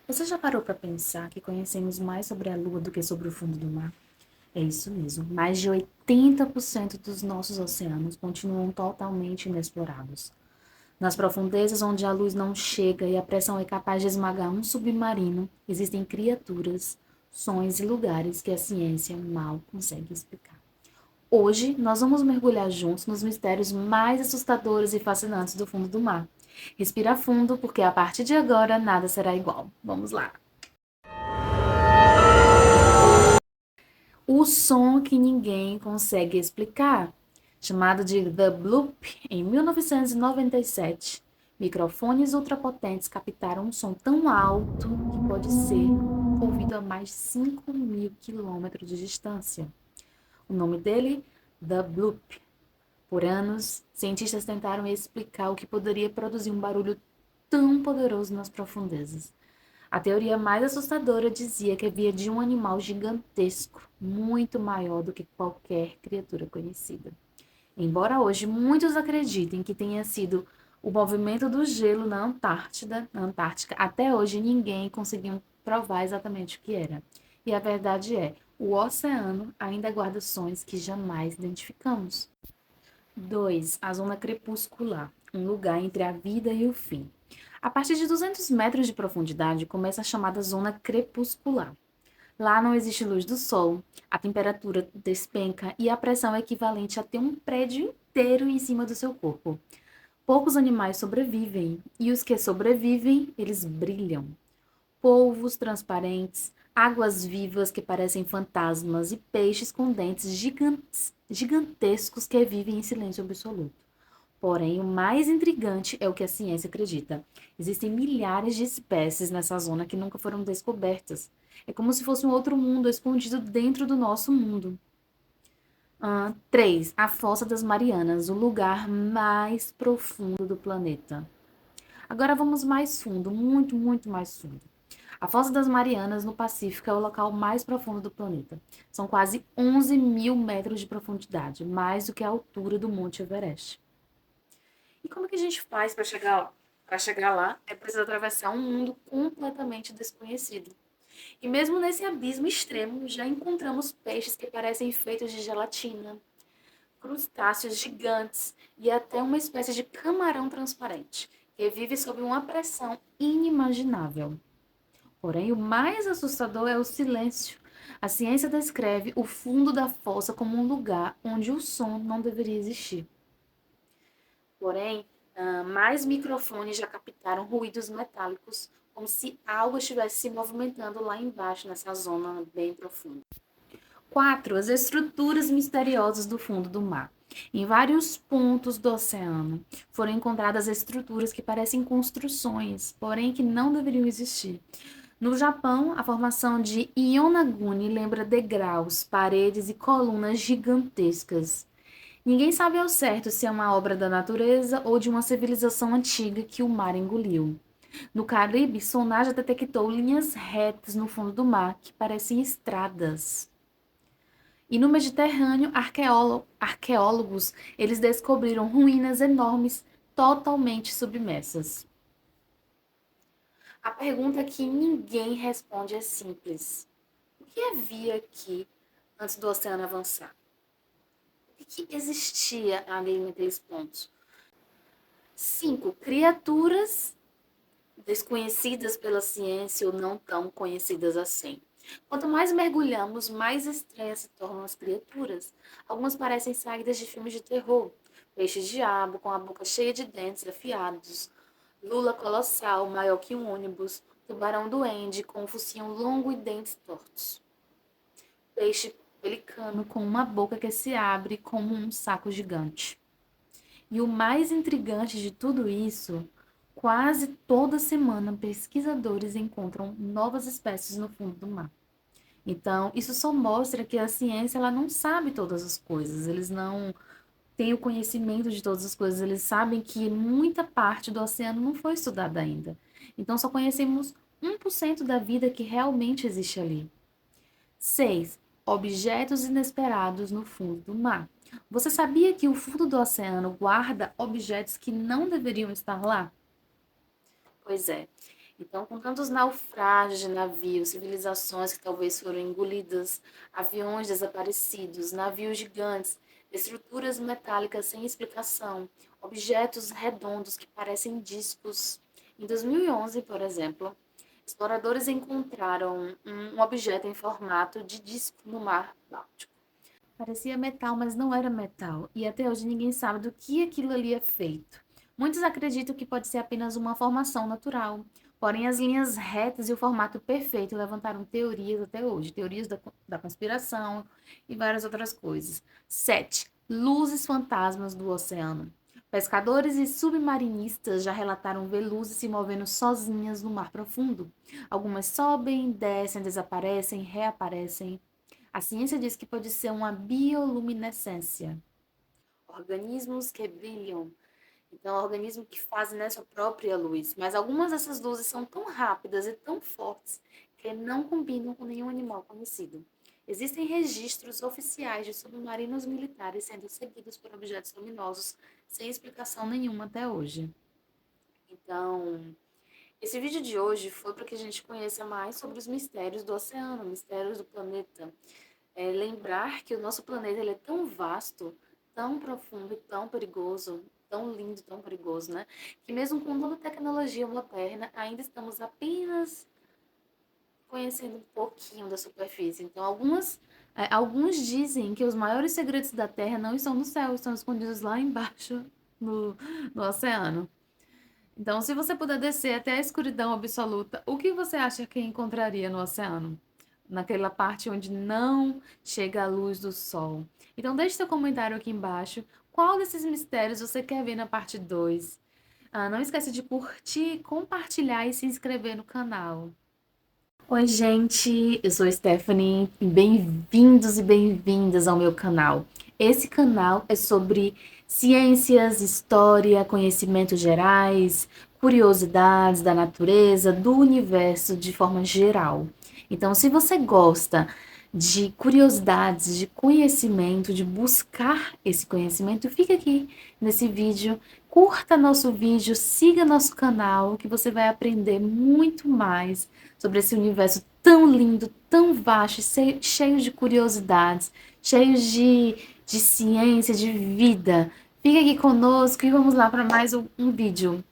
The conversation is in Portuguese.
Você já parou para pensar que conhecemos mais sobre a Lua do que sobre o fundo do mar? É isso mesmo. Mais de 80% dos nossos oceanos continuam totalmente inexplorados. Nas profundezas onde a luz não chega e a pressão é capaz de esmagar um submarino, existem criaturas, sons e lugares que a ciência mal consegue explicar. Hoje, nós vamos mergulhar juntos nos mistérios mais assustadores e fascinantes do fundo do mar. Respira fundo, porque a partir de agora nada será igual. Vamos lá! O som que ninguém consegue explicar, chamado de The Bloop, em 1997. Microfones ultrapotentes captaram um som tão alto que pode ser ouvido a mais de 5.000 quilômetros de distância. O nome dele, The Bloop. Por anos, cientistas tentaram explicar o que poderia produzir um barulho tão poderoso nas profundezas. A teoria mais assustadora dizia que havia de um animal gigantesco, muito maior do que qualquer criatura conhecida. Embora hoje muitos acreditem que tenha sido o movimento do gelo na Antártica, até hoje ninguém conseguiu provar exatamente o que era. E a verdade é, o oceano ainda guarda sons que jamais identificamos. 2. A zona crepuscular, um lugar entre a vida e o fim. A partir de 200 metros de profundidade começa a chamada zona crepuscular. Lá não existe luz do sol, a temperatura despenca e a pressão é equivalente a ter um prédio inteiro em cima do seu corpo. Poucos animais sobrevivem e os que sobrevivem, eles brilham. Polvos transparentes, águas vivas que parecem fantasmas e peixes com dentes gigantescos que vivem em silêncio absoluto. Porém, o mais intrigante é o que a ciência acredita. Existem milhares de espécies nessa zona que nunca foram descobertas. É como se fosse um outro mundo escondido dentro do nosso mundo. 3. A Fossa das Marianas, o lugar mais profundo do planeta. Agora vamos mais fundo, muito, muito mais fundo. A Fossa das Marianas, no Pacífico, é o local mais profundo do planeta. São quase 11.000 metros de profundidade, mais do que a altura do Monte Everest. E como que a gente faz para chegar lá? Para chegar lá, é preciso atravessar um mundo completamente desconhecido. E mesmo nesse abismo extremo, já encontramos peixes que parecem feitos de gelatina, crustáceos gigantes e até uma espécie de camarão transparente, que vive sob uma pressão inimaginável. Porém, o mais assustador é o silêncio. A ciência descreve o fundo da fossa como um lugar onde o som não deveria existir. Porém, mais microfones já captaram ruídos metálicos, como se algo estivesse se movimentando lá embaixo, nessa zona bem profunda. 4. As estruturas misteriosas do fundo do mar. Em vários pontos do oceano foram encontradas estruturas que parecem construções, porém que não deveriam existir. No Japão, a formação de Yonaguni lembra degraus, paredes e colunas gigantescas. Ninguém sabe ao certo se é uma obra da natureza ou de uma civilização antiga que o mar engoliu. No Caribe, sonagem detectou linhas retas no fundo do mar que parecem estradas. E no Mediterrâneo, arqueólogos eles descobriram ruínas enormes totalmente submersas. A pergunta que ninguém responde é simples: o que havia aqui antes do oceano avançar? O que existia ali naqueles pontos? 5. Criaturas desconhecidas pela ciência ou não tão conhecidas assim. Quanto mais mergulhamos, mais estranhas se tornam as criaturas. Algumas parecem saídas de filmes de terror. Peixe-diabo com a boca cheia de dentes afiados. Lula colossal, maior que um ônibus. Tubarão-duende com um focinho longo e dentes tortos. Peixe pelicano com uma boca que se abre como um saco gigante. E o mais intrigante de tudo isso, quase toda semana pesquisadores encontram novas espécies no fundo do mar. Então, isso só mostra que a ciência ela não sabe todas as coisas, eles não têm o conhecimento de todas as coisas, eles sabem que muita parte do oceano não foi estudada ainda. Então, só conhecemos 1% da vida que realmente existe ali. 6. Objetos inesperados no fundo do mar. Você sabia que o fundo do oceano guarda objetos que não deveriam estar lá? Pois é. Então, com tantos naufrágios de navios, civilizações que talvez foram engolidas, aviões desaparecidos, navios gigantes, estruturas metálicas sem explicação, objetos redondos que parecem discos. Em 2011, por exemplo, exploradores encontraram um objeto em formato de disco no mar Báltico. Parecia metal, mas não era metal, e até hoje ninguém sabe do que aquilo ali é feito. Muitos acreditam que pode ser apenas uma formação natural, porém as linhas retas e o formato perfeito levantaram teorias até hoje, teorias da conspiração e várias outras coisas. 7. Luzes fantasmas do oceano. Pescadores e submarinistas já relataram ver luzes se movendo sozinhas no mar profundo. Algumas sobem, descem, desaparecem, reaparecem. A ciência diz que pode ser uma bioluminescência, organismos que brilham, então organismos que fazem né, sua própria luz, mas algumas dessas luzes são tão rápidas e tão fortes que não combinam com nenhum animal conhecido. Existem registros oficiais de submarinos militares sendo seguidos por objetos luminosos sem explicação nenhuma até hoje. Então, esse vídeo de hoje foi para que a gente conheça mais sobre os mistérios do oceano, mistérios do planeta. Lembrar que o nosso planeta ele é tão vasto, tão profundo, tão perigoso, tão lindo, tão perigoso, né? Que mesmo com toda a tecnologia moderna, ainda estamos apenas conhecendo um pouquinho da superfície. Então, alguns dizem que os maiores segredos da Terra não estão no céu, estão escondidos lá embaixo no oceano. Então, se você puder descer até a escuridão absoluta, o que você acha que encontraria no oceano? Naquela parte onde não chega a luz do sol. Então, deixe seu comentário aqui embaixo. Qual desses mistérios você quer ver na parte 2? Não esqueça de curtir, compartilhar e se inscrever no canal. Oi, gente, eu sou Stephanie e bem-vindos e bem-vindas ao meu canal. Esse canal é sobre ciências, história, conhecimentos gerais, curiosidades da natureza, do universo de forma geral. Então, se você gosta de curiosidades, de conhecimento, de buscar esse conhecimento, fica aqui nesse vídeo, curta nosso vídeo, siga nosso canal, que você vai aprender muito mais sobre esse universo tão lindo, tão vasto, cheio de curiosidades, cheio de ciência, de vida. Fica aqui conosco e vamos lá para mais um vídeo.